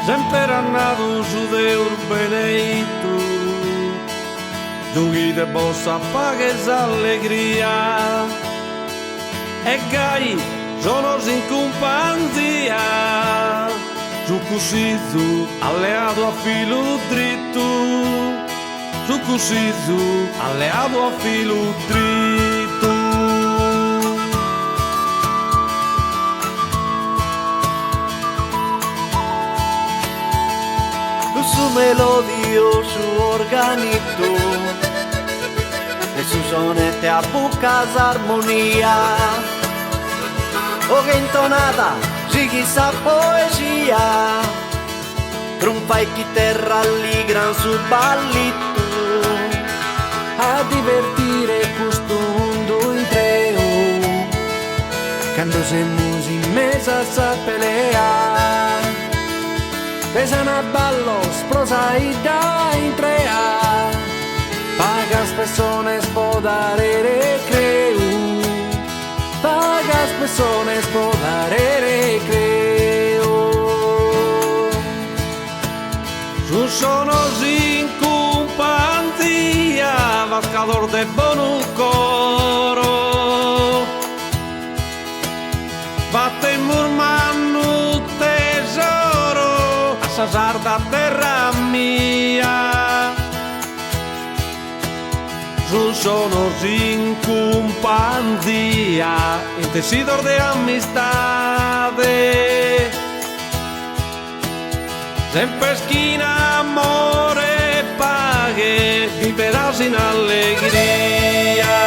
sempre andato su de urbeneito, giochi de bossa pagues allegria, e gai sono sin companzia, su cusizu alleato a filo dritto, su cusizu alleato a filo dritto. Su melodio, su organito, e su sonette a bucas armonia, o che intonata si chissà poesia, trompa e chitarra alligran su ballito, a divertire questo mondo in treo, quando siamo in mesa sa pelea. Pesan a ballo, sprosa y da intrea, pagas personas podare recreo, pagas personas podare recreo. Su sono sin companzia, vascador de buon coro, batte murmando tesoro, a sarda terra mia. Su sono sin companzia, in tesidor de amistade, sempre esquina, amore, pague, viverás sin alegría.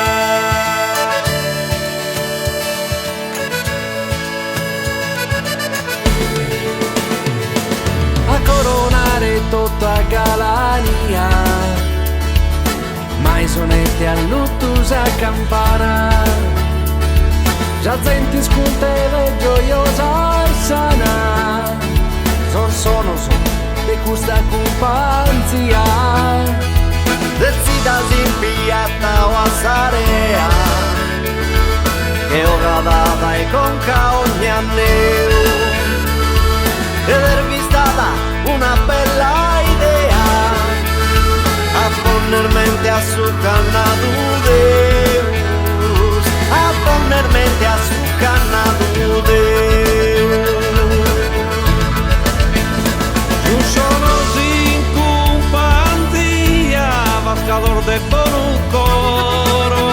A coronare tutta galania, mai sonette a luttus a campana, già senti sculte gioiosa e sana. Sono de questa companzia, decida sin piatta o a sarea, che ora data e conca ogni anneo, ed ervistata una bella idea, a poner mente a su canadu Deus, a poner mente a su canadu Deus. Su sono sin companzia, vascador de buon coro,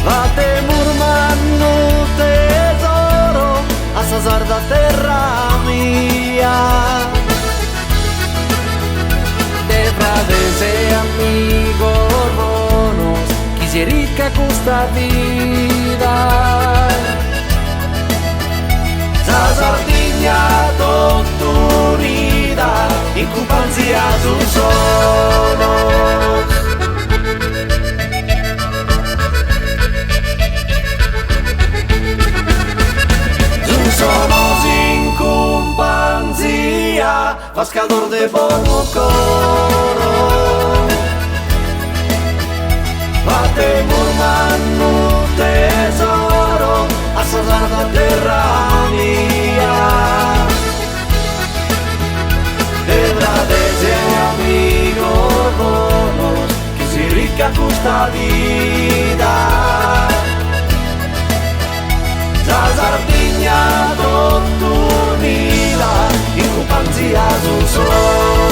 Vate murmando tesoro, a sa sarda terra mia. De frades e amigos bonos, quisiera custa vida. Sa Sardigna tot unida, in companzia d'un sonos. Sonos in companzia, vascador de buon coro, vate murmando tesoro, a sa sarda terra mia. De frades e amigos bonos, que si rica custa vida. La Sardigna tot unida, in companzia d'un solo.